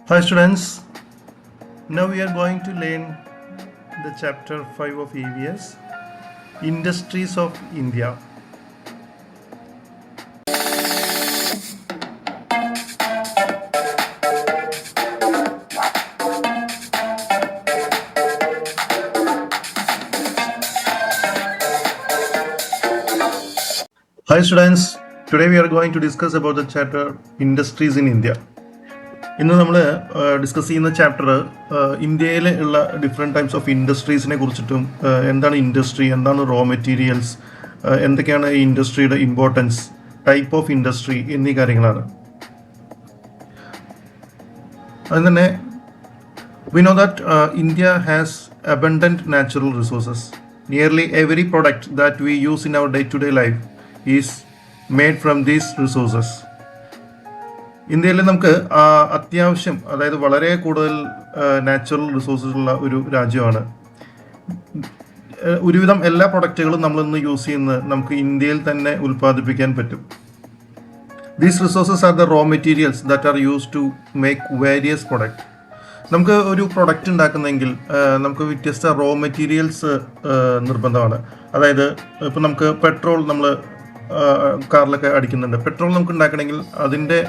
Hi students, now we are going to learn the chapter 5 of EVS, Industries of India. Hi students, today we are going to discuss about the chapter Industries in India. ഇന്ന് നമ്മൾ discuss ചെയ്യുന്ന chapter ഇന്ത്യയിൽ ഉള്ള different types of ഇൻഡസ്ട്രീസിനെ കുറിച്ചിട്ടും എന്താണ് industry, എന്താണ് raw materials, എന്തൊക്കെയാണ് ഈ ഇൻഡസ്ട്രിയുടെ ഇമ്പോർട്ടൻസ്, ടൈപ്പ് ഓഫ് ഇൻഡസ്ട്രി എന്നീ കാര്യങ്ങളാണ്. അതിന് തന്നെ we know that India has abundant natural resources. Nearly every product that we use in our day-to-day life is made from these resources. ഇന്ത്യയിൽ നമുക്ക് അത്യാവശ്യം, അതായത് വളരെ കൂടുതൽ നാച്ചുറൽ റിസോഴ്സസ് ഉള്ള ഒരു രാജ്യമാണ്. ഒരുവിധം എല്ലാ പ്രൊഡക്റ്റുകളും നമ്മളിന്ന് യൂസ് ചെയ്യുന്നത് നമുക്ക് ഇന്ത്യയിൽ തന്നെ ഉൽപ്പാദിപ്പിക്കാൻ പറ്റും. These resources are the raw materials that are use to make various product. നമുക്ക് ഒരു പ്രൊഡക്റ്റ് ഉണ്ടാക്കുന്നെങ്കിൽ നമുക്ക് വ്യത്യസ്ത റോ മെറ്റീരിയൽസ് നിർബന്ധമാണ്. അതായത് ഇപ്പം നമുക്ക് പെട്രോൾ നമ്മൾ കാറിലൊക്കെ അടിക്കുന്നുണ്ട്. പെട്രോൾ നമുക്ക് ഉണ്ടാക്കണമെങ്കിൽ അതിൻ്റെ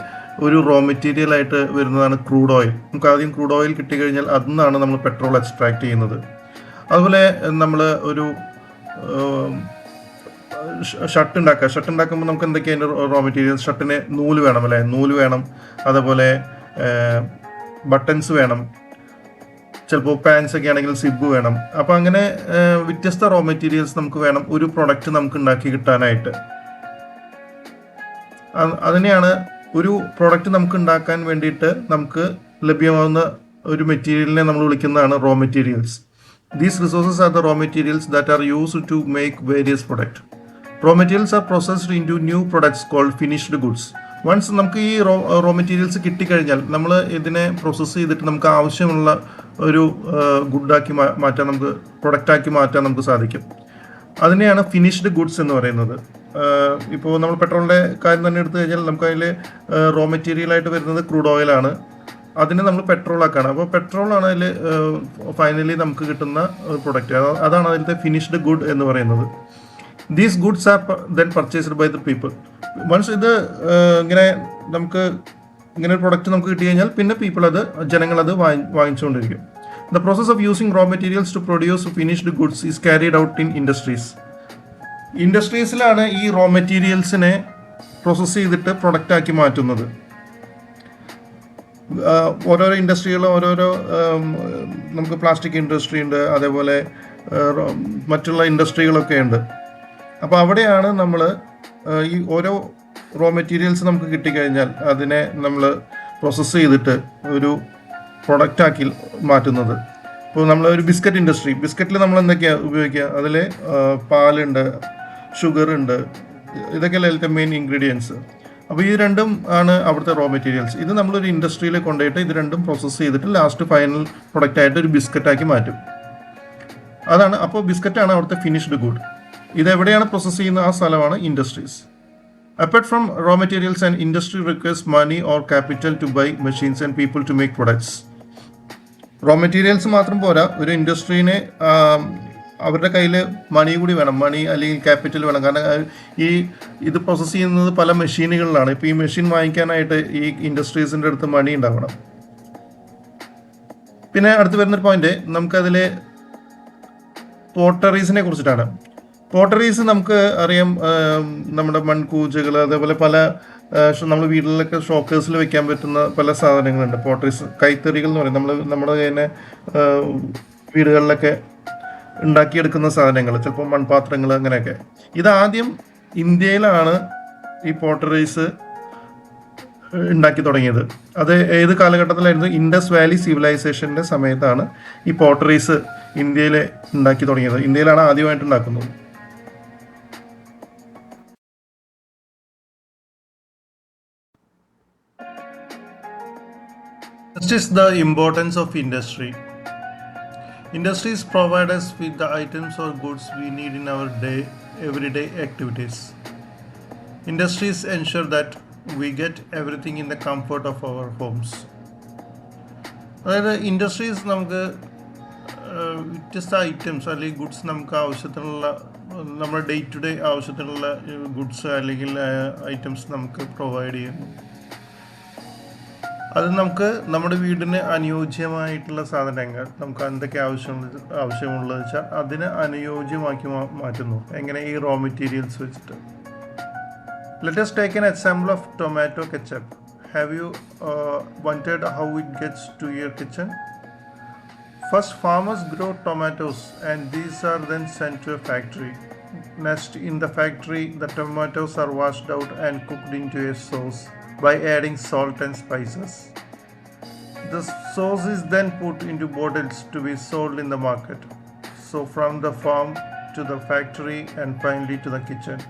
ഒരു റോ മെറ്റീരിയൽ ആയിട്ട് വരുന്നതാണ് ക്രൂഡ് ഓയിൽ. നമുക്ക് ആദ്യം ക്രൂഡ് ഓയിൽ കിട്ടിക്കഴിഞ്ഞാൽ അതിൽ നിന്നാണ് നമ്മൾ പെട്രോൾ എക്സ്ട്രാക്ട് ചെയ്യുന്നത്. അതുപോലെ നമ്മൾ ഒരു ഷർട്ട് ഉണ്ടാക്കുമ്പോൾ നമുക്ക് എന്തൊക്കെയാണ് റോ മെറ്റീരിയൽ? ഷർട്ടിന് നൂല് വേണം, അല്ലേ? നൂല് വേണം. അതേപോലെ ബട്ടൺസ് വേണം. ചിലപ്പോൾ പാൻസ് ഒക്കെ ആണെങ്കിൽ സിബ് വേണം. അപ്പോൾ അങ്ങനെ വ്യത്യസ്ത റോ മെറ്റീരിയൽസ് നമുക്ക് വേണം ഒരു പ്രൊഡക്റ്റ് നമുക്ക് ഉണ്ടാക്കി കിട്ടാനായിട്ട്. അതിനെയാണ് ഒരു പ്രോഡക്റ്റ് നമുക്ക് ഉണ്ടാക്കാൻ വേണ്ടിയിട്ട് നമുക്ക് ലഭ്യമാകുന്ന ഒരു മെറ്റീരിയലിനെ നമ്മൾ വിളിക്കുന്നതാണ് raw materials. These resources are the raw materials that are used to make various product. Raw materials are processed into new products called finished goods. Once നമുക്ക് ഈ റോ മെറ്റീരിയൽസ് കിട്ടിക്കഴിഞ്ഞാൽ നമ്മൾ ഇതിനെ പ്രോസസ്സ് ചെയ്തിട്ട് നമുക്ക് ആവശ്യമുള്ള ഒരു ഗുഡാക്കി മാറ്റാൻ, നമുക്ക് പ്രൊഡക്റ്റാക്കി മാറ്റാൻ നമുക്ക് സാധിക്കും. അതിനെയാണ് ഫിനിഷ്ഡ് ഗുഡ്സ് എന്ന് പറയുന്നത്. ഇപ്പോൾ നമ്മൾ പെട്രോളിൻ്റെ കാര്യം തന്നെ എടുത്തു കഴിഞ്ഞാൽ നമുക്ക് അതിൽ റോ മെറ്റീരിയലായിട്ട് വരുന്നത് ക്രൂഡ് ഓയിലാണ്. അതിനെ നമ്മൾ പെട്രോളാക്കാണ്. അപ്പോൾ പെട്രോളാണ് അതിൽ ഫൈനലി നമുക്ക് കിട്ടുന്ന പ്രൊഡക്റ്റ്. അതാണ് അതിലത്തെ ഫിനിഷ്ഡ് ഗുഡ് എന്ന് പറയുന്നത്. These goods are then purchased by the people. Once ഇത് ഇങ്ങനെ നമുക്ക് ഇങ്ങനെ ഒരു പ്രൊഡക്റ്റ് നമുക്ക് കിട്ടി കഴിഞ്ഞാൽ പിന്നെ ജനങ്ങളത് വാങ്ങിച്ചുകൊണ്ടിരിക്കും. The process of using raw materials to produce finished goods is carried out in industries. ഇൻഡസ്ട്രീസിലാണ് ഈ റോ മെറ്റീരിയൽസിനെ പ്രോസസ്സ് ചെയ്തിട്ട് പ്രൊഡക്റ്റാക്കി മാറ്റുന്നത്. ഓരോരോ ഇൻഡസ്ട്രികളും ഓരോരോ നമുക്ക് പ്ലാസ്റ്റിക് ഇൻഡസ്ട്രി ഉണ്ട്, അതേപോലെ മറ്റുള്ള ഇൻഡസ്ട്രികളൊക്കെ ഉണ്ട്. അപ്പോൾ അവിടെയാണ് നമ്മൾ ഈ ഓരോ റോ മെറ്റീരിയൽസ് നമുക്ക് കിട്ടിക്കഴിഞ്ഞാൽ അതിനെ നമ്മൾ പ്രോസസ്സ് ചെയ്തിട്ട് ഒരു പ്രൊഡക്റ്റാക്കി മാറ്റുന്നത്. ഇപ്പോൾ നമ്മൾ ഒരു ബിസ്ക്കറ്റ് ഇൻഡസ്ട്രി, ബിസ്ക്കറ്റിൽ നമ്മൾ എന്തൊക്കെയാണ് ഉപയോഗിക്കുക? അതിൽ പാലുണ്ട്, ഷുഗർ ഉണ്ട്, ഇതൊക്കെയല്ലേ അതിലത്തെ മെയിൻ ഇൻഗ്രീഡിയൻസ്. അപ്പോൾ ഈ രണ്ടും ആണ് അവിടുത്തെ റോ മെറ്റീരിയൽസ്. ഇത് നമ്മളൊരു ഇൻഡസ്ട്രിയിൽ കൊണ്ടുപോയിട്ട് ഇത് രണ്ടും പ്രോസസ്സ് ചെയ്തിട്ട് ലാസ്റ്റ് ഫൈനൽ പ്രൊഡക്റ്റായിട്ട് ഒരു ബിസ്ക്കറ്റാക്കി മാറ്റും. അതാണ്, അപ്പോൾ ബിസ്ക്കറ്റാണ് അവിടുത്തെ ഫിനിഷ്ഡ് ഗുഡ്. ഇതെവിടെയാണ് പ്രോസസ്സ് ചെയ്യുന്ന ആ സ്ഥലമാണ് industries. Apart from raw materials, an industry requires money or capital to buy machines and people to make products. Raw materials മാത്രം പോരാ, ഒരു ഇൻഡസ്ട്രീനെ അവരുടെ കയ്യിൽ മണി കൂടി വേണം. മണി അല്ലെങ്കിൽ ക്യാപിറ്റൽ വേണം. കാരണം ഇത് പ്രോസസ്സ് ചെയ്യുന്നത് പല മെഷീനുകളിലാണ്. ഇപ്പോൾ ഈ മെഷീൻ വാങ്ങിക്കാനായിട്ട് ഈ ഇൻഡസ്ട്രീസിൻ്റെ അടുത്ത് മണി ഉണ്ടാവണം. പിന്നെ അടുത്ത് വരുന്നൊരു പോയിന്റ് നമുക്കതിൽ പോട്ടറീസിനെ കുറിച്ചിട്ടാണ്. പോട്ടറീസ് നമുക്ക് അറിയാം, നമ്മുടെ മൺകൂജകൾ, അതേപോലെ പല നമ്മൾ വീട്ടിലൊക്കെ ഷോക്കേഴ്സിൽ വെക്കാൻ പറ്റുന്ന പല സാധനങ്ങളുണ്ട്. പോട്ടറീസ്, കൈത്തറികൾ എന്ന് പറയും. നമ്മുടെ തന്നെ വീടുകളിലൊക്കെ ഉണ്ടാക്കിയെടുക്കുന്ന സാധനങ്ങൾ, ചിലപ്പോൾ മൺപാത്രങ്ങൾ, അങ്ങനെയൊക്കെ. ഇതാദ്യം ഇന്ത്യയിലാണ് ഈ പോട്ടറീസ് ഉണ്ടാക്കി തുടങ്ങിയത്. അത് ഏത് കാലഘട്ടത്തിലായിരുന്നു? ഇൻഡസ് വാലി സിവിലൈസേഷൻ്റെ സമയത്താണ് ഈ പോട്ടറീസ് ഇന്ത്യയിൽ ഉണ്ടാക്കി തുടങ്ങിയത്. ഇന്ത്യയിലാണ് ആദ്യമായിട്ട് ഉണ്ടാക്കുന്നത്. Next is the importance of industry. Industries provide us with the items or goods we need in our everyday activities. Industries ensure that we get everything in the comfort of our homes. അതായത് industries നമുക്ക് വ്യത്യസ്ത items അല്ലെങ്കിൽ goods നമുക്ക് ആവശ്യത്തിനുള്ള നമ്മുടെ day to day ആവശ്യത്തിനുള്ള goods അല്ലെങ്കിൽ items നമുക്ക് പ്രൊവൈഡ് ചെയ്യുന്നു. അത് നമുക്ക് നമ്മുടെ വീടിന് അനുയോജ്യമായിട്ടുള്ള സാധനങ്ങൾ നമുക്ക് എന്തൊക്കെ ആവശ്യമുള്ളത് വെച്ചാൽ അതിന് അനുയോജ്യമാക്കി മാറ്റുന്നു. എങ്ങനെ? ഈ റോ മെറ്റീരിയൽസ് വെച്ചിട്ട്. Let us take an example of tomato ketchup. Have you wondered how it gets to your kitchen? First, farmers grow tomatoes and these are then sent to a factory. Next, in the factory, the tomatoes are washed out and cooked into a sauce by adding salt and spices. The sauce is then put into bottles to be sold in the market. So from the farm to the factory and finally to the kitchen.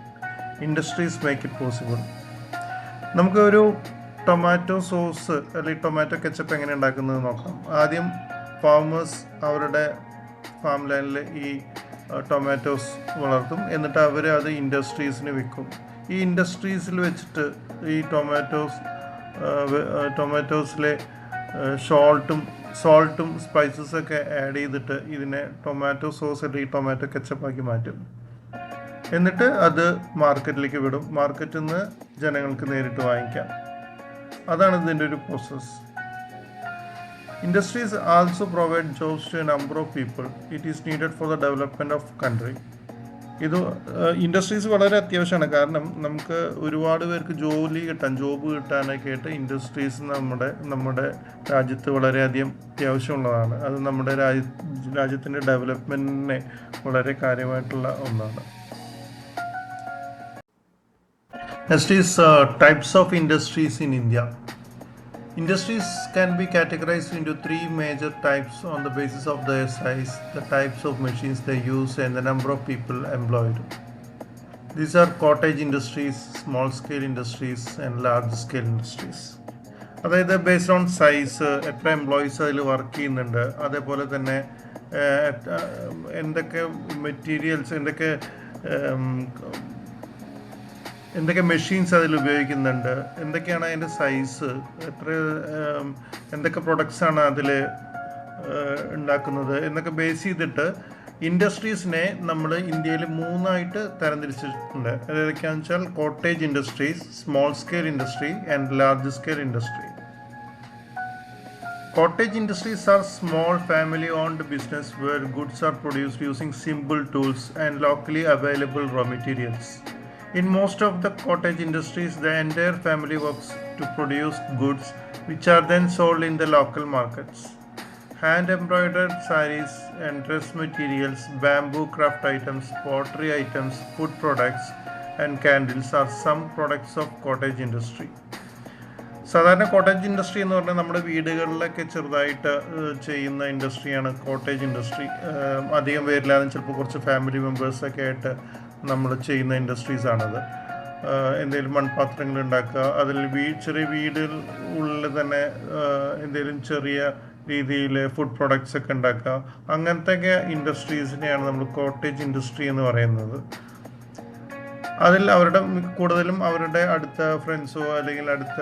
Industries make it possible. നമുക്കൊരു tomato sauce അല്ലെങ്കിൽ tomato ketchup എങ്ങനെ ഉണ്ടാക്കുന്നത് നോക്കാം. ആദ്യം farmers അവരുടെ farm ലൈനിൽ ഈ tomatoes വളർത്തും. എന്നിട്ട് അവർ അത് ഇൻഡസ്ട്രീസിന് വിൽക്കും. ഈ ഇൻഡസ്ട്രീസിൽ വെച്ചിട്ട് ഈ ടൊമാറ്റോസിലെ സോൾട്ടും സ്പൈസസൊക്കെ ആഡ് ചെയ്തിട്ട് ഇതിനെ ടൊമാറ്റോ സോസ് അല്ലെങ്കിൽ ടൊമാറ്റോ കെച്ചപ്പാക്കി മാറ്റും. എന്നിട്ട് അത് മാർക്കറ്റിലേക്ക് വിടും. മാർക്കറ്റിൽ നിന്ന് ജനങ്ങൾക്ക് നേരിട്ട് വാങ്ങിക്കാം. അതാണ് ഇതിൻ്റെ ഒരു process. Industries also provide jobs to A number of people. It is needed for the development of country. ഇത് ഇൻഡസ്ട്രീസ് വളരെ അത്യാവശ്യമാണ്. കാരണം നമുക്ക് ഒരുപാട് പേർക്ക് ജോബ് കിട്ടാനൊക്കെ ആയിട്ട് ഇൻഡസ്ട്രീസ് നമ്മുടെ രാജ്യത്ത് വളരെയധികം അത്യാവശ്യമുള്ളതാണ്. അത് നമ്മുടെ രാജ്യത്തിൻ്റെ ഡെവലപ്മെൻറ്റിനെ വളരെ കാര്യമായിട്ടുള്ള ഒന്നാണ്. Next is types of industries in India. Industries can be categorized into three major types on the basis of their size, the types of machines they use, and the number of people employed. These are cottage industries, small scale industries, and large scale industries. അതായത് based on size, എത്ര employees അതിൽ work ചെയ്യുന്നുണ്ട്, അതേപോലെ തന്നെ എന്തൊക്കെ materials, എന്തൊക്കെ machines അതിൽ ഉപയോഗിക്കുന്നുണ്ട്, എന്തൊക്കെയാണ് അതിൻ്റെ സൈസ്, എന്തൊക്കെ പ്രൊഡക്ട്സാണ് അതിൽ ഉണ്ടാക്കുന്നത് എന്നൊക്കെ ബേസ് ചെയ്തിട്ട് ഇൻഡസ്ട്രീസിനെ നമ്മൾ ഇന്ത്യയിൽ 3ആയിട്ട് തരംതിരിച്ചിട്ടുണ്ട്. ഏതൊക്കെയാണെന്ന് വെച്ചാൽ cottage industries, small scale industry and large scale industry. Cottage industries are small family-owned business where goods are produced using simple tools and locally available raw materials. In most of the cottage industries, the entire family works to produce goods which are then sold in the local markets. Hand-embroidered sarees and dress materials, bamboo craft items, pottery items, food products, and candles are some products of cottage industry. സാധാരണ cottage industry എന്ന് പറഞ്ഞാൽ നമ്മുടെ വീടുകളിലൊക്കെ ചെറുതായിട്ട് ചെയ്യുന്ന ഇൻഡസ്ട്രിയാണ് cottage industry. അധികം പേരില്ലാതെ ചിലപ്പോൾ കുറച്ച് ഫാമിലി മെമ്പേഴ്സൊക്കെ ആയിട്ട് നമ്മൾ ചെയ്യുന്ന ഇൻഡസ്ട്രീസാണത്. എന്തെങ്കിലും മൺപാത്രങ്ങൾ ഉണ്ടാക്കുക, അതിൽ ചെറിയ വീടുകളിൽ തന്നെ എന്തെങ്കിലും ചെറിയ രീതിയിൽ ഫുഡ് പ്രൊഡക്ട്സ് ഒക്കെ ഉണ്ടാക്കുക, അങ്ങനത്തെയൊക്കെ ഇൻഡസ്ട്രീസിനെയാണ് നമ്മൾ കോട്ടേജ് ഇൻഡസ്ട്രി എന്ന് പറയുന്നത്. അതിൽ കൂടുതലും അവരുടെ അടുത്ത ഫ്രണ്ട്സോ അല്ലെങ്കിൽ അടുത്ത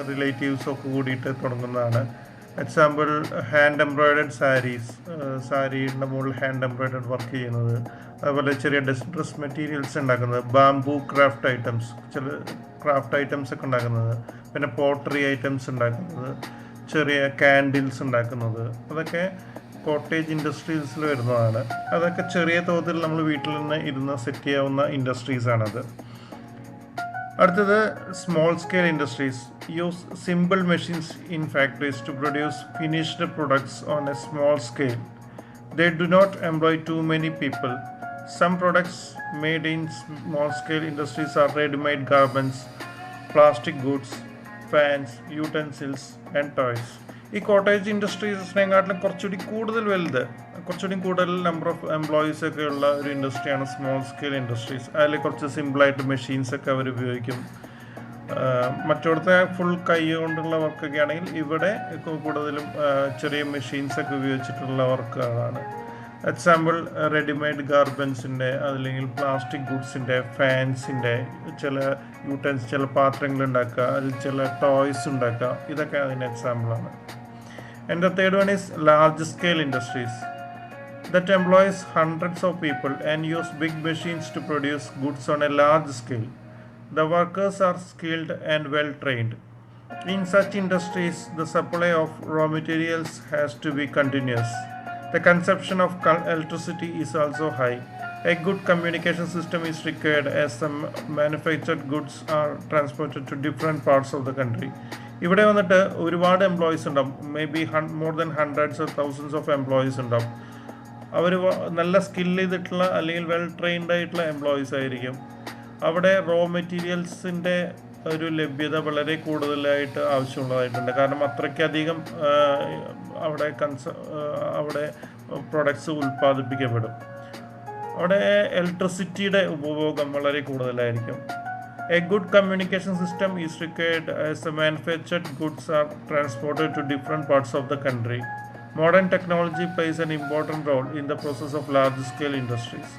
റിലേറ്റീവ്സോ ഒക്കെ കൂടിയിട്ട് തുടങ്ങുന്നതാണ്. എക്സാമ്പിൾ ഹാൻഡ് എംബ്രോയിഡഡ് സാരിയുടെ മുകളിൽ ഹാൻഡ് എംബ്രോയിഡഡ് വർക്ക് ചെയ്യുന്നത്, അതുപോലെ ചെറിയ ഡ്രസ് മെറ്റീരിയൽസ് ഉണ്ടാക്കുന്നത്, ബാംബൂ ക്രാഫ്റ്റ് ഐറ്റംസ് ഒക്കെ ഉണ്ടാക്കുന്നത്, പിന്നെ പോട്ടറി ഐറ്റംസ് ഉണ്ടാക്കുന്നത്, ചെറിയ കാൻഡിൽസ് ഉണ്ടാക്കുന്നത്, അതൊക്കെ കോട്ടേജ് ഇൻഡസ്ട്രീസിൽ വരുന്നതാണ്. അതൊക്കെ ചെറിയ തോതിൽ നമ്മൾ വീട്ടിൽ നിന്ന് ഇരുന്ന് സെറ്റ് ചെയ്യാവുന്ന ഇൻഡസ്ട്രീസാണത്. അടുത്തത് small scale industries use simple machines in factories to produce finished products on a small scale. They do not employ too many people. Some products made in small scale industries are ready-made garments, plastic goods, fans, utensils and toys. ഈ cottage ഇൻഡസ്ട്രീസിനെക്കാട്ടിലും കുറച്ചുകൂടി കൂടുതൽ number of employees ഒക്കെ ഉള്ള ഒരു ഇൻഡസ്ട്രിയാണ് small scale industries. അതിൽ കുറച്ച് സിമ്പിളായിട്ട് മെഷീൻസൊക്കെ അവർ ഉപയോഗിക്കും. മറ്റിടത്തെ ഫുൾ കൈ കൊണ്ടുള്ള വർക്കൊക്കെ ആണെങ്കിൽ ഇവിടെ കൂടുതലും ചെറിയ മെഷീൻസൊക്കെ ഉപയോഗിച്ചിട്ടുള്ള വർക്കുകളാണ്. എക്സാമ്പിൾ റെഡിമെയ്ഡ് ഗാർമെൻസിൻ്റെ, അല്ലെങ്കിൽ പ്ലാസ്റ്റിക് ഗുഡ്സിൻ്റെ, ഫാൻസിൻ്റെ, ചില പാത്രങ്ങൾ ഉണ്ടാക്കുക, അതിൽ ചില ടോയ്സ് ഉണ്ടാക്കുക, ഇതൊക്കെ അതിന് എക്സാമ്പിളാണ്. And the third one is large scale industries that employs hundreds of people and use big machines to produce goods on a large scale. The workers are skilled and well trained. In such industries, the supply of raw materials has to be continuous. The consumption of electricity is also high. A good communication system is required as the manufactured goods are transported to different parts of the country. ഇവിടെ വന്നിട്ട് ഒരുപാട് employees ഉണ്ടാവും, may be more than hundreds of thousands of employees ഉണ്ടാവും. അവർ നല്ല skill ചെയ്തിട്ടുള്ള അല്ലെങ്കിൽ well trained ആയിട്ടുള്ള employees ആയിരിക്കും. അവിടെ റോ മെറ്റീരിയൽസിൻ്റെ ഒരു ലഭ്യത വളരെ കൂടുതലായിട്ട് ആവശ്യമുള്ളതായിട്ടുണ്ട്. കാരണം അത്രയ്ക്കധികം അവിടെ പ്രൊഡക്ട്സ് ഉൽപ്പാദിപ്പിക്കപ്പെടും. അവിടെ ഇലക്ട്രിസിറ്റിയുടെ ഉപഭോഗം വളരെ കൂടുതലായിരിക്കും. A good communication system is required as the manufactured goods are transported to different parts of the country. Modern technology plays an important role in the process of large-scale industries.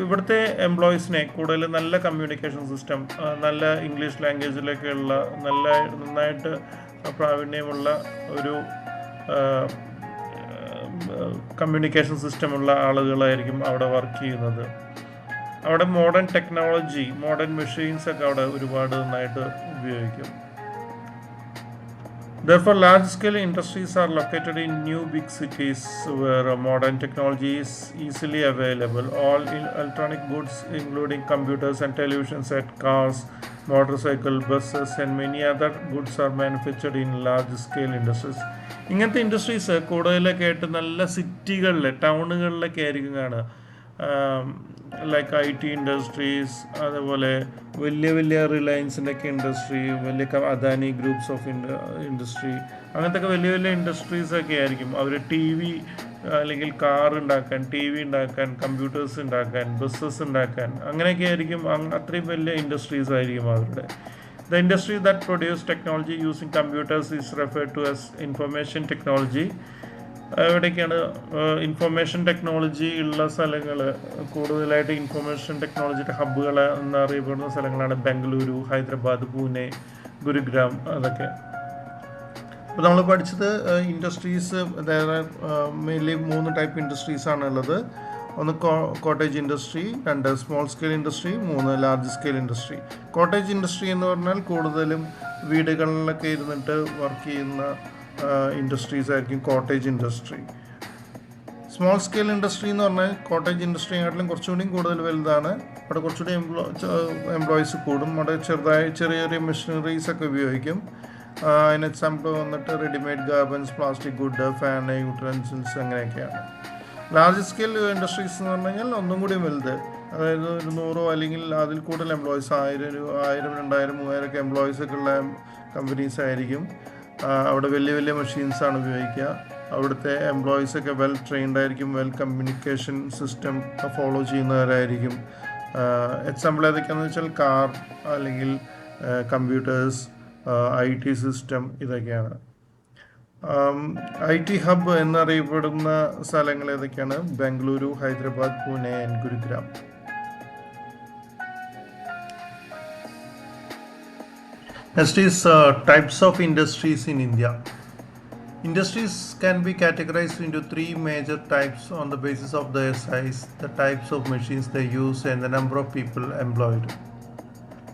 ഇവിടുത്തെ എംപ്ലോയീസിനെ കൂടുതൽ നല്ല communication system, നല്ല English ലാംഗ്വേജിലൊക്കെയുള്ള നന്നായിട്ട് പ്രാവീണ്യമുള്ള ഒരു communication സിസ്റ്റമുള്ള ആളുകളായിരിക്കും അവിടെ work ചെയ്യുന്നത്. അവിടെ മോഡേൺ ടെക്നോളജി, മോഡേൺ മെഷീൻസ് ഒക്കെ അവിടെ ഒരുപാട് നന്നായിട്ട് ഉപയോഗിക്കും. Therefore, large-scale industries are located in new big cities where modern technology is easily available. All electronic goods, including computers and television sets, cars, motorcycles, buses, and many other goods are manufactured in large-scale industries. ഇങ്ങനത്തെ industries കൂടുതലൊക്കെ ആയിട്ട് നല്ല സിറ്റികളിൽ, ടൗണുകളിലൊക്കെ ആയിരിക്കും കാണുക. Like IT industries, അതേപോലെ വലിയ റിലയൻസിൻ്റെ ഒക്കെ industry, വലിയ Adani groups of industry, അങ്ങനത്തെ ഒക്കെ വലിയ ഇൻഡസ്ട്രീസൊക്കെ ആയിരിക്കും. അവർ TV അല്ലെങ്കിൽ കാർ ഉണ്ടാക്കാൻ, TV ഉണ്ടാക്കാൻ, കമ്പ്യൂട്ടേഴ്സ് ഉണ്ടാക്കാൻ, ബസ്സസ് ഉണ്ടാക്കാൻ, അങ്ങനെയൊക്കെ ആയിരിക്കും. അത്രയും വലിയ ഇൻഡസ്ട്രീസ് ആയിരിക്കും അവരുടെ. The industry that produce technology using computers is referred to as information technology. എവിടേക്കാണ് ഇൻഫർമേഷൻ ടെക്നോളജി ഉള്ള സ്ഥലങ്ങൾ, കൂടുതലായിട്ട് ഇൻഫർമേഷൻ ടെക്നോളജിയുടെ ഹബ്ബുകൾ എന്നറിയപ്പെടുന്ന സ്ഥലങ്ങളാണ് ബംഗളൂരു, ഹൈദരാബാദ്, പൂനെ, ഗുരുഗ്രാം, അതൊക്കെ. അപ്പോൾ നമ്മൾ പഠിച്ചത് ഇൻഡസ്ട്രീസ്, അതായത് മെയിൻലി 3 ടൈപ്പ് ഇൻഡസ്ട്രീസാണ് ഉള്ളത്. ഒന്ന് cottage industry, 2 small scale industry, 3 large scale industry. Cottage industry എന്ന് പറഞ്ഞാൽ കൂടുതലും വീടുകളിലൊക്കെ ഇരുന്നിട്ട് വർക്ക് ചെയ്യുന്ന ഇൻഡസ്ട്രീസ് ആയിരിക്കും cottage industry. Small scale industry എന്ന് പറഞ്ഞാൽ കോട്ടേജ് ഇൻഡസ്ട്രിയെക്കാട്ടിലും കുറച്ചുകൂടി കൂടുതൽ വലുതാണ്. അവിടെ കുറച്ചുകൂടി എംപ്ലോയീസ് കൂടും. അവിടെ ചെറിയ മെഷീനറീസ് ഒക്കെ ഉപയോഗിക്കും. അതിന് എക്സാമ്പിൾ വന്നിട്ട് readymade garments, plastic good, fan, utensils, അങ്ങനെയൊക്കെയാണ്. ലാർജ് സ്കെയിൽ ഇൻഡസ്ട്രീസ് എന്ന് പറഞ്ഞു കഴിഞ്ഞാൽ ഒന്നും കൂടി വലുത്, അതായത് ഒരു 100 അല്ലെങ്കിൽ അതിൽ കൂടുതൽ എംപ്ലോയീസ്, 1000, 2000, 3000 ഒക്കെ എംപ്ലോയീസ് ഒക്കെ ഉള്ള കമ്പനീസ് ആയിരിക്കും. അവിടെ വലിയ മെഷീൻസാണ് ഉപയോഗിക്കുക. അവിടുത്തെ എംപ്ലോയീസൊക്കെ വെൽ ട്രെയിൻഡ് ആയിരിക്കും, വെൽ കമ്മ്യൂണിക്കേഷൻ സിസ്റ്റം ഫോളോ ചെയ്യുന്നവരായിരിക്കും. എക്സാമ്പിൾ ഏതൊക്കെയാണെന്ന് വെച്ചാൽ കാർ അല്ലെങ്കിൽ കമ്പ്യൂട്ടേഴ്സ്, IT സിസ്റ്റം, ഇതൊക്കെയാണ്. IT ഹബ് എന്നറിയപ്പെടുന്ന സ്ഥലങ്ങൾ ഏതൊക്കെയാണ്? Bengaluru, Hyderabad, Pune and Gurugram. Next is types of industries in India. Industries can be categorized into 3 major types on the basis of their size, the types of machines they use, and the number of people employed.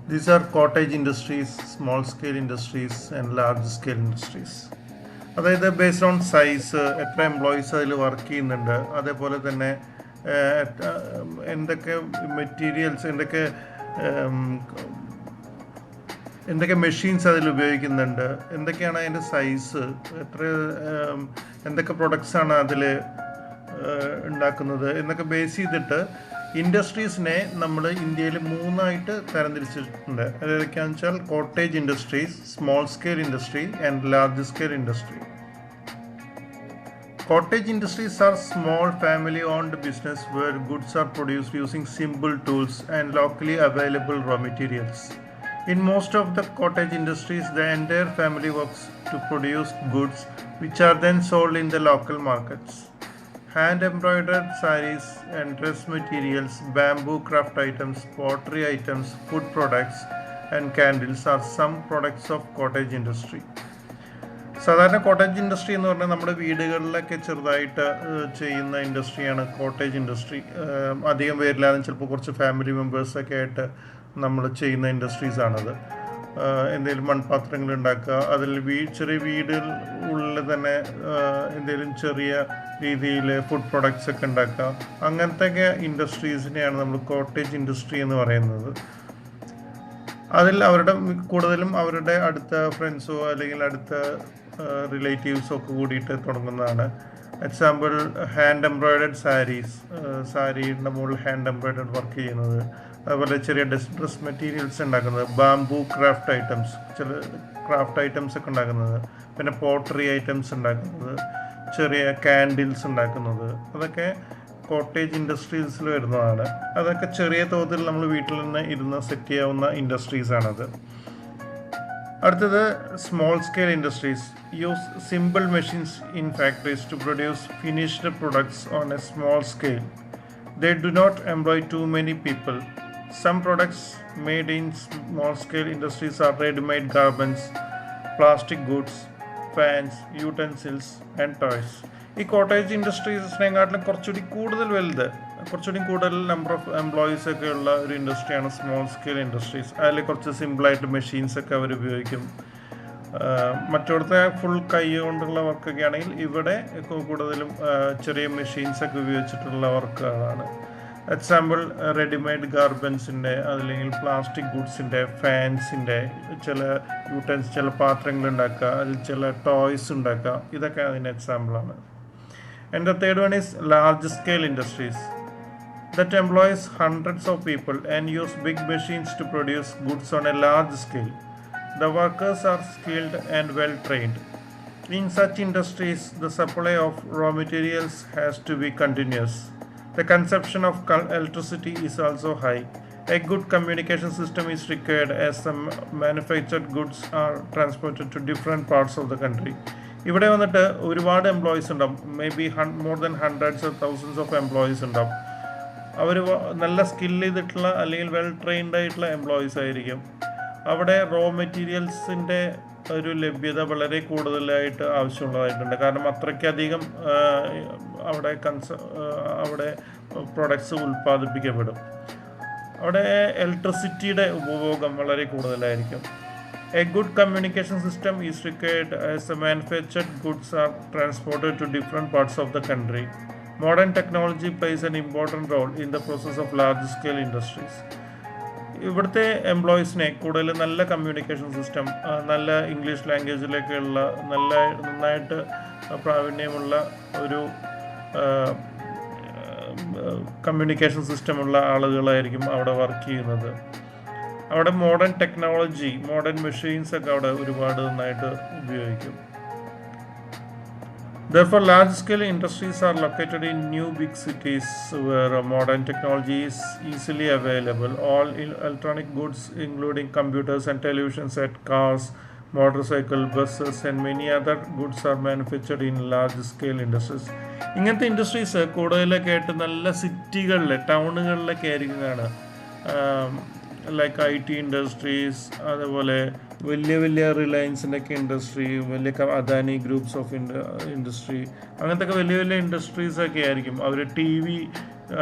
These are cottage industries, small scale industries, and large scale industries. അതായത് based on size, എത്ര employees അതിൽ work ചെയ്യുന്നുണ്ട്, അതേപോലെ തന്നെ എന്തൊക്കെ materials, എന്തൊക്കെ machines അതിൽ ഉപയോഗിക്കുന്നുണ്ട്, എന്തൊക്കെയാണ് അതിൻ്റെ സൈസ്, എന്തൊക്കെ പ്രൊഡക്ട്സാണ് അതിൽ ഉണ്ടാക്കുന്നത് എന്നൊക്കെ ബേസ് ചെയ്തിട്ട് ഇൻഡസ്ട്രീസിനെ നമ്മൾ ഇന്ത്യയിൽ 3ആയിട്ട് തരംതിരിച്ചിട്ടുണ്ട്. അതൊക്കെയാണെന്ന് വെച്ചാൽ cottage industries, small scale industry and large scale industry. Cottage industries are small family-owned business where goods are produced using simple tools and locally available raw materials. In most of the cottage industries, the entire family works to produce goods which are then sold in the local markets. Hand-embroidered sarees and dress materials, bamboo craft items, pottery items, food products, and candles are some products of cottage industry. സാധാരണ cottage industry എന്ന് പറഞ്ഞാൽ നമ്മുടെ വീടുകളിലൊക്കെ ചെറുതായിട്ട് ചെയ്യുന്ന ഇൻഡസ്ട്രിയാണ് cottage industry. അധികം പേരില്ലാതെ ചിലപ്പോൾ കുറച്ച് ഫാമിലി മെമ്പേഴ്സൊക്കെ ആയിട്ട് നമ്മൾ ചെയ്യുന്ന ഇൻഡസ്ട്രീസാണത്. എന്തെങ്കിലും മൺപാത്രങ്ങൾ ഉണ്ടാക്കുക, അതിൽ ചെറിയ വീടിൽ ഉള്ളിൽ തന്നെ എന്തെങ്കിലും ചെറിയ രീതിയിൽ ഫുഡ് പ്രൊഡക്ട്സ് ഒക്കെ ഉണ്ടാക്കുക, അങ്ങനത്തെയൊക്കെ ഇൻഡസ്ട്രീസിനെയാണ് നമ്മൾ കോട്ടേജ് ഇൻഡസ്ട്രി എന്ന് പറയുന്നത്. അതിൽ കൂടുതലും അവരുടെ അടുത്ത ഫ്രണ്ട്സോ അല്ലെങ്കിൽ അടുത്ത റിലേറ്റീവ്സോ ഒക്കെ കൂടിയിട്ട് തുടങ്ങുന്നതാണ്. എക്സാമ്പിൾ ഹാൻഡ് എംബ്രോയിഡഡ് സാരിയുടെ മുകളിൽ ഹാൻഡ് എംബ്രോയിഡഡ് വർക്ക് ചെയ്യുന്നത്, അതുപോലെ ചെറിയ ഡ്രസ് മെറ്റീരിയൽസ് ഉണ്ടാക്കുന്നത്, ബാംബൂ ചില ക്രാഫ്റ്റ് ഐറ്റംസ് ഒക്കെ ഉണ്ടാക്കുന്നത്, പിന്നെ പോട്ടറി ഐറ്റംസ് ഉണ്ടാക്കുന്നത്, ചെറിയ കാൻഡിൽസ് ഉണ്ടാക്കുന്നത്, അതൊക്കെ കോട്ടേജ് ഇൻഡസ്ട്രീസിൽ വരുന്നതാണ്. അതൊക്കെ ചെറിയ തോതിൽ നമ്മൾ വീട്ടിൽ നിന്ന് ഇരുന്ന് സെറ്റ് ചെയ്യാവുന്ന ഇൻഡസ്ട്രീസാണത്. അടുത്തത് small scale industries use simple machines in factories to produce finished products on a small scale. They do not employ too many people. Some products made in small scale industries are ready-made garments, plastic goods, fans, utensils and toys. ഈ cottage ഇൻഡസ്ട്രീസിനെക്കാട്ടിലും കുറച്ചുകൂടി കൂടുതൽ number of employees ഒക്കെ ഉള്ള ഒരു ഇൻഡസ്ട്രിയാണ് small scale industries. അതിൽ കുറച്ച് സിമ്പിളായിട്ട് machines ഒക്കെ അവർ ഉപയോഗിക്കും. മറ്റിടത്തെ ഫുൾ കൈ കൊണ്ടുള്ള വർക്കൊക്കെ ആണെങ്കിൽ ഇവിടെ കൂടുതലും ചെറിയ മെഷീൻസ് ഒക്കെ ഉപയോഗിച്ചിട്ടുള്ള വർക്കുകളാണ്. എക്സാമ്പിൾ റെഡിമെയ്ഡ് ഗാർമെൻസിൻ്റെ, അല്ലെങ്കിൽ പ്ലാസ്റ്റിക് ഗുഡ്സിൻ്റെ, ഫാൻസിൻ്റെ, ചില പാത്രങ്ങൾ ഉണ്ടാക്കുക, അതിൽ ചില ടോയ്സ് ഉണ്ടാക്കുക, ഇതൊക്കെ അതിൻ്റെ എക്സാമ്പിളാണ്. And the third one is large scale industries that employs hundreds of people and use big machines to produce goods on a large scale. The workers are skilled and well trained. In such industries, the supply of raw materials has to be continuous. The consumption of electricity is also high. A good communication system is required as the manufactured goods are transported to different parts of the country. ഇവിടെ വന്നിട്ട് ഒരുപാട് employees ഉണ്ടാവും, may be more than hundreds of thousands of employees ഉണ്ടാവും. അവർ നല്ല skill ചെയ്തിട്ടുള്ള അല്ലെങ്കിൽ well trained ആയിട്ടുള്ള employees ആയിരിക്കും. അവിടെ റോ മെറ്റീരിയൽസിൻ്റെ ഒരു ലഭ്യത വളരെ കൂടുതലായിട്ട് ആവശ്യമുള്ളതായിട്ടുണ്ട്. കാരണം അത്രയ്ക്കധികം അവിടെ പ്രൊഡക്ട്സ് ഉൽപ്പാദിപ്പിക്കപ്പെടും. അവിടെ ഇലക്ട്രിസിറ്റിയുടെ ഉപഭോഗം വളരെ കൂടുതലായിരിക്കും. A good communication system is required as the manufactured goods are transported to different parts of the country. Modern technology plays an important role in the process of large-scale industries. ഇവിടുത്തെ എംപ്ലോയീസിനെ കൂടുതൽ നല്ല communication system, നല്ല English ലാംഗ്വേജിലേക്കുള്ള നന്നായിട്ട് പ്രാവീണ്യമുള്ള ഒരു communication സിസ്റ്റമുള്ള ആളുകളായിരിക്കും അവിടെ work ചെയ്യുന്നത്. അവിടെ മോഡേൺ ടെക്നോളജി, മോഡേൺ മെഷീൻസ് ഒക്കെ അവിടെ ഒരുപാട് നന്നായിട്ട് ഉപയോഗിക്കും. Therefore, large-scale industries are located in new big cities where modern technology is easily available. All electronic goods, including computers and television sets, cars, motorcycle, buses, and many other goods are manufactured in large-scale industries. ഇങ്ങനത്തെ industries കൂടുതലൊക്കെ ആയിട്ട് നല്ല ടൗണുകളിലൊക്കെ ആയിരിക്കുന്നതാണ്. Like IT industries, അതുപോലെ വലിയ റിലയൻസിൻ്റെ ഒക്കെ industry, വലിയ Adani groups of industry, അങ്ങനത്തെ വലിയ ഇൻഡസ്ട്രീസൊക്കെ ആയിരിക്കും. അവർ TV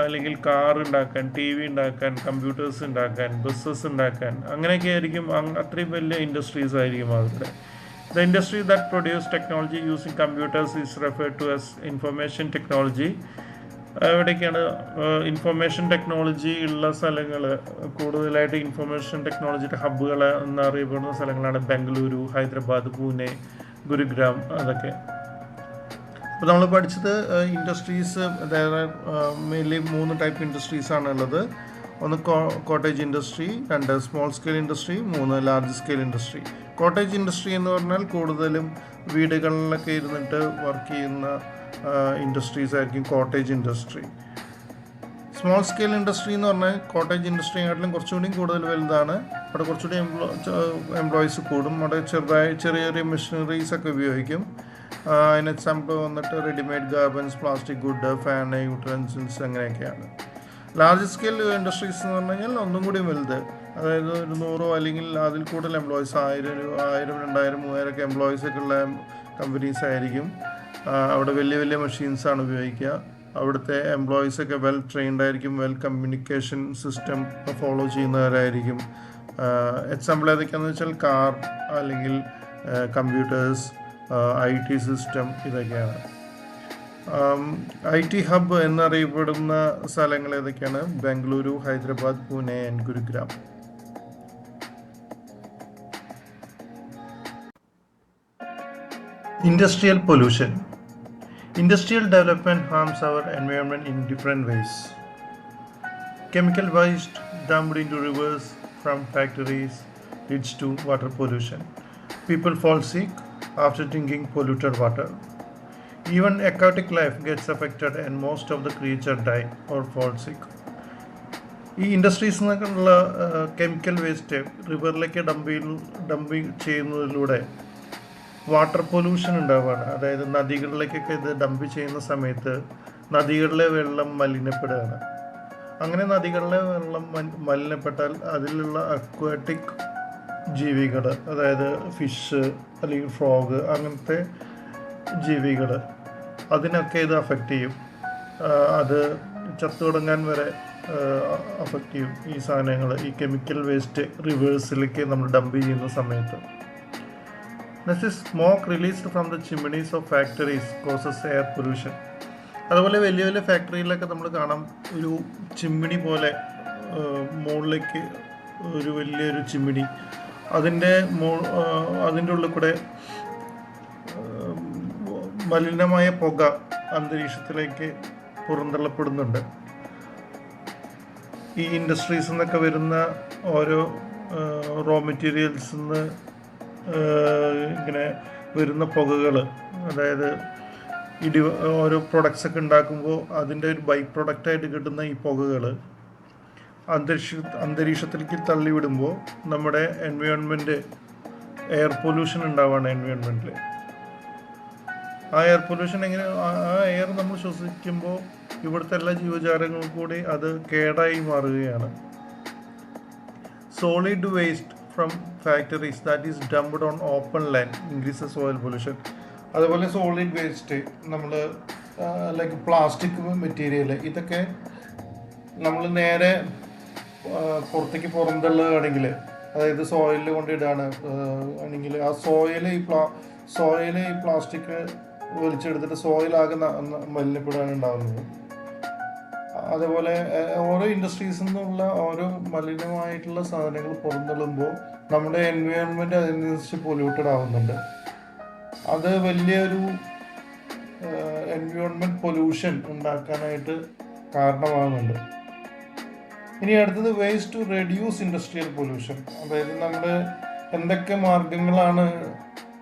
അല്ലെങ്കിൽ കാർ ഉണ്ടാക്കാൻ, TV ഉണ്ടാക്കാൻ, കമ്പ്യൂട്ടേഴ്സ് ഉണ്ടാക്കാൻ, ബസ്സസ് ഉണ്ടാക്കാൻ, അങ്ങനെയൊക്കെ ആയിരിക്കും. അത്രയും വലിയ ഇൻഡസ്ട്രീസ് ആയിരിക്കും അവരുടെ. The industry that produce technology using computers is referred to as information technology. എവിടേക്കാണ് ഇൻഫർമേഷൻ ടെക്നോളജി ഉള്ള സ്ഥലങ്ങൾ? കൂടുതലായിട്ട് ഇൻഫർമേഷൻ ടെക്നോളജിയുടെ ഹബ്ബുകൾ എന്നറിയപ്പെടുന്ന സ്ഥലങ്ങളാണ് ബംഗളൂരു, ഹൈദരാബാദ്, പൂനെ, ഗുരുഗ്രാം, അതൊക്കെ. അപ്പോൾ നമ്മൾ പഠിച്ചത് ഇൻഡസ്ട്രീസ്, മെയിൻലി 3 ടൈപ്പ് ഇൻഡസ്ട്രീസാണ് ഉള്ളത്. ഒന്ന് cottage industry, 2 small scale industry, 3 large scale industry. Cottage industry എന്ന് പറഞ്ഞാൽ കൂടുതലും വീടുകളിലൊക്കെ ഇരുന്നിട്ട് വർക്ക് ചെയ്യുന്ന ഇൻഡസ്ട്രീസ് ആയിരിക്കും cottage industry. Small scale industry എന്ന് പറഞ്ഞാൽ കോട്ടേജ് ഇൻഡസ്ട്രിയെക്കാട്ടിലും കുറച്ചുകൂടി കൂടുതൽ വലുതാണ്. അവിടെ കുറച്ചുകൂടി എംപ്ലോയീസ് കൂടും. അവിടെ ചെറിയ മെഷീനറീസ് ഒക്കെ ഉപയോഗിക്കും. അതിന് എക്സാമ്പിൾ വന്നിട്ട് readymade garments, plastic good, fan, utensils, അങ്ങനെയൊക്കെയാണ്. ലാർജ് സ്കെയിൽ ഇൻഡസ്ട്രീസ് എന്ന് പറഞ്ഞു കഴിഞ്ഞാൽ ഒന്നും കൂടി വലുത്. അതായത് ഒരു 100 അല്ലെങ്കിൽ അതിൽ കൂടുതൽ എംപ്ലോയീസ്, 1000, 2000, 3000 ഒക്കെ എംപ്ലോയീസ് ഒക്കെ ഉള്ള കമ്പനീസ് ആയിരിക്കും. അവിടെ വലിയ വലിയ മെഷീൻസാണ് ഉപയോഗിക്കുക. അവിടുത്തെ എംപ്ലോയീസ് ഒക്കെ വെൽ ട്രെയിൻഡ് ആയിരിക്കും, വെൽ കമ്മ്യൂണിക്കേഷൻ സിസ്റ്റം ഫോളോ ചെയ്യുന്നവരായിരിക്കും. എക്സാമ്പിൾ ഏതൊക്കെയാണെന്ന് വെച്ചാൽ കാർ, അല്ലെങ്കിൽ കമ്പ്യൂട്ടേഴ്സ്, IT സിസ്റ്റം, ഇതൊക്കെയാണ്. IT ഹബ് എന്നറിയപ്പെടുന്ന സ്ഥലങ്ങൾ ഏതൊക്കെയാണ്? Bengaluru, Hyderabad, Pune and Gurugram. Industrial pollution. Industrial development harms our environment in different ways. Chemical waste dumped into rivers from factories leads to water pollution. People fall sick after drinking polluted water. Even aquatic life gets affected and most of the creatures die or fall sick. ഈ ഇൻഡസ്ട്രീസിൽ നിന്നൊക്കെയുള്ള chemical waste റിവറിലേക്ക് dump ചെയ്യുന്നതിലൂടെ water pollution ഉണ്ടാവുകയാണ്. അതായത് നദികളിലേക്കൊക്കെ ഇത് dump ചെയ്യുന്ന സമയത്ത് നദികളിലെ വെള്ളം മലിനപ്പെടുകയാണ്. അങ്ങനെ നദികളിലെ വെള്ളം മലിനപ്പെട്ടാൽ അതിലുള്ള അക്വാറ്റിക് ജീവികൾ, അതായത് ഫിഷ് അല്ലെങ്കിൽ ഫ്രോഗ്, അങ്ങനത്തെ ജീവികൾ, അതിനൊക്കെ ഇത് അഫക്റ്റ് ചെയ്യും. അത് ചത്തുടങ്ങാൻ വരെ അഫക്റ്റ് ചെയ്യും ഈ സാധനങ്ങൾ, ഈ കെമിക്കൽ വേസ്റ്റ് റിവേഴ്സിലേക്ക് നമ്മൾ ഡംപ് ചെയ്യുന്ന സമയത്ത്. Next, smoke released from the chimneys of factories causes air pollution. അതുപോലെ വലിയ വലിയ ഫാക്ടറിയിലൊക്കെ നമ്മൾ കാണാം ഒരു ചിമ്മിണി പോലെ, മുകളിലേക്ക് ഒരു വലിയൊരു ചിമ്മിണി, അതിൻ്റെ ഉള്ളിൽ കൂടെ മലിനമായ പുക അന്തരീക്ഷത്തിലേക്ക് പുറന്തള്ളപ്പെടുന്നുണ്ട്. ഈ ഇൻഡസ്ട്രീസിൽ നിന്നൊക്കെ വരുന്ന ഓരോ റോ മെറ്റീരിയൽസിൽ നിന്ന് ഇങ്ങനെ വരുന്ന പുകകൾ, അതായത് ഓരോ പ്രൊഡക്ട്സ് ഒക്കെ ഉണ്ടാക്കുമ്പോൾ അതിൻ്റെ ഒരു ബൈ പ്രൊഡക്റ്റായിട്ട് കിട്ടുന്ന ഈ പുകകൾ അന്തരീക്ഷത്തിലേക്ക് തള്ളിവിടുമ്പോൾ നമ്മുടെ എൻവയോൺമെൻറ്റ്, എയർ പൊല്യൂഷൻ ഉണ്ടാവുകയാണ് എൻവയോൺമെൻറ്റിൽ. ആ എയർ പൊല്യൂഷൻ ആ എയർ നമ്മൾ ശ്വസിക്കുമ്പോൾ ഇവിടുത്തെ എല്ലാ ജീവജാലങ്ങളും കൂടി അത് കേടായി മാറുകയാണ്. Solid waste from factories that is dumped on open land increases soil pollution. അതുപോലെ സോളിഡ് വേസ്റ്റ് നമ്മൾ ലൈക്ക് പ്ലാസ്റ്റിക് മെറ്റീരിയൽ, ഇതൊക്കെ നമ്മൾ നേരെ പുറത്തേക്ക് പുറന്തള്ളുകയാണെങ്കിൽ, അതായത് സോയിലിൽ കൊണ്ടിടുകയാണ് ആണെങ്കിൽ ആ സോയിൽ ഈ പ്ലാസ്റ്റിക് വലിച്ചെടുത്തിട്ട് സോയിലാകെ മലിനപ്പെടാണ് ഉണ്ടാകുന്നത്. അതേപോലെ ഓരോ ഇൻഡസ്ട്രീസിൽ നിന്നുള്ള ഓരോ മലിനമായിട്ടുള്ള സാധനങ്ങൾ പുറന്തള്ളുമ്പോൾ നമ്മുടെ എൻവയോൺമെൻറ്റ് അതിനനുസരിച്ച് പൊല്യൂട്ടഡ് ആവുന്നുണ്ട്. അത് വലിയൊരു എൻവയോൺമെൻറ്റ് പൊല്യൂഷൻ ഉണ്ടാക്കാനായിട്ട് കാരണമാകുന്നുണ്ട്. ഇനി അടുത്തത് ways to reduce industrial pollution. അതായത് നമ്മൾ എന്തൊക്കെ മാർഗങ്ങളാണ്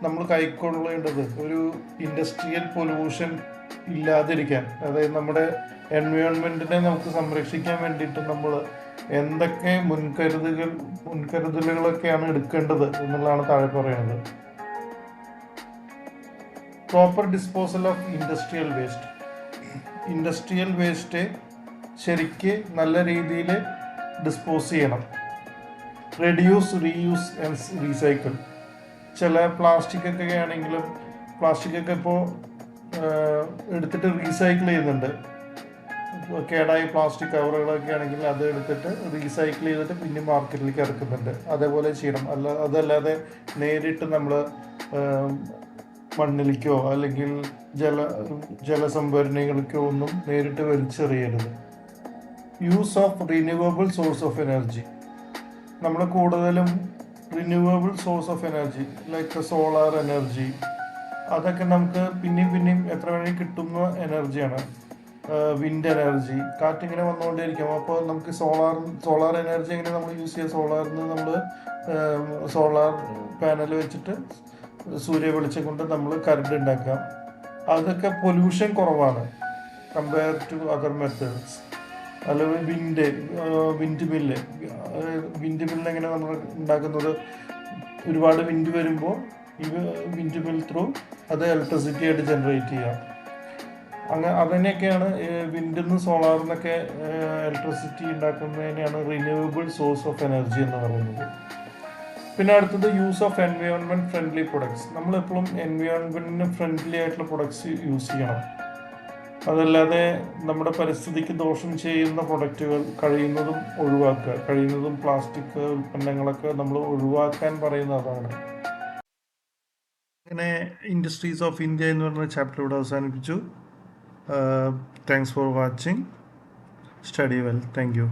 നമ്മൾ കൈക്കൊള്ളേണ്ടത് ഒരു ഇൻഡസ്ട്രിയൽ പൊല്യൂഷൻ ഇല്ലാതിരിക്കാൻ, അതായത് നമ്മുടെ എൻവയോൺമെൻറ്റിനെ നമുക്ക് സംരക്ഷിക്കാൻ വേണ്ടിയിട്ട് നമ്മൾ എന്തൊക്കെ മുൻകരുതലുകളൊക്കെയാണ് എടുക്കേണ്ടത് എന്നുള്ളതാണ് താഴെ പറയുന്നത്. Proper disposal of industrial waste. Industrial waste ശരിക്ക് നല്ല രീതിയിൽ ഡിസ്പോസ് ചെയ്യണം. Reduce, reuse and recycle. ചില പ്ലാസ്റ്റിക്കൊക്കെ ആണെങ്കിലും പ്ലാസ്റ്റിക്കൊക്കെ ഇപ്പോൾ എടുത്തിട്ട് റീസൈക്കിൾ ചെയ്യുന്നുണ്ട്. കേടായ പ്ലാസ്റ്റിക് കവറുകളൊക്കെ ആണെങ്കിൽ അത് എടുത്തിട്ട് റീസൈക്കിൾ ചെയ്തിട്ട് പിന്നെ മാർക്കറ്റിലേക്ക് ഇറക്കുന്നുണ്ട്. അതേപോലെ ചെയ്യണം. അതല്ലാതെ നേരിട്ട് നമ്മൾ മണ്ണിലേക്കോ അല്ലെങ്കിൽ ജലസംഭരണികൾക്കോ ഒന്നും നേരിട്ട് വലിച്ചെറിയരുത്. Use of renewable source of energy. നമ്മൾ കൂടുതലും renewable source of energy like solar energy, അതൊക്കെ നമുക്ക് പിന്നെയും എത്ര വേണമെങ്കിൽ കിട്ടുന്ന എനർജിയാണ്. വിൻഡ് എനർജി, കാറ്റിങ്ങനെ വന്നുകൊണ്ടേയിരിക്കും. അപ്പോൾ നമുക്ക് സോളാർ എനർജി എങ്ങനെ നമ്മൾ യൂസ് ചെയ്യുക? സോളാറിൽ നിന്ന് നമ്മൾ സോളാർ പാനൽ വെച്ചിട്ട് സൂര്യ വെളിച്ചം കൊണ്ട് നമ്മൾ കറണ്ട് ഉണ്ടാക്കാം. അതൊക്കെ പൊല്യൂഷൻ കുറവാണ് കമ്പയർ ടു അതർ മെത്തേഡ്സ്. അല്ലെങ്കിൽ വിൻഡ് മില്ല് എങ്ങനെ നമ്മൾ ഉണ്ടാക്കുന്നത്? ഒരുപാട് വിൻഡ് വരുമ്പോൾ ഈ വിൻഡ് മിൽ ത്രൂ അത് ഇലക്ട്രിസിറ്റി ആയിട്ട് ജനറേറ്റ് ചെയ്യാം. അതിനെയൊക്കെയാണ് വിൻഡിൽ നിന്ന് സോളാറിൽ നിന്നൊക്കെ ഇലക്ട്രിസിറ്റി ഉണ്ടാക്കുന്നതിനെയാണ് റിന്യൂവബിൾ സോഴ്സ് ഓഫ് എനർജി എന്ന് പറയുന്നത്. പിന്നെ അടുത്തത് use of environment friendly products. നമ്മളെപ്പോഴും എൻവയോൺമെൻറ്റിന് ഫ്രണ്ട്ലി ആയിട്ടുള്ള പ്രൊഡക്ട്സ് യൂസ് ചെയ്യണം. അതല്ലാതെ നമ്മുടെ പരിസ്ഥിതിക്ക് ദോഷം ചെയ്യുന്ന പ്രൊഡക്റ്റുകൾ കഴിയുന്നതും ഒഴിവാക്കുക. കഴിയുന്നതും പ്ലാസ്റ്റിക് ഉൽപ്പന്നങ്ങളൊക്കെ നമ്മൾ ഒഴിവാക്കാൻ പറയുന്നതാണ്. അങ്ങനെ ഇൻഡസ്ട്രീസ് ഓഫ് ഇന്ത്യ എന്ന് പറഞ്ഞ ചാപ്റ്റർ ഇവിടെ അവസാനിപ്പിച്ചു. Thanks for watching. Study well. Thank you.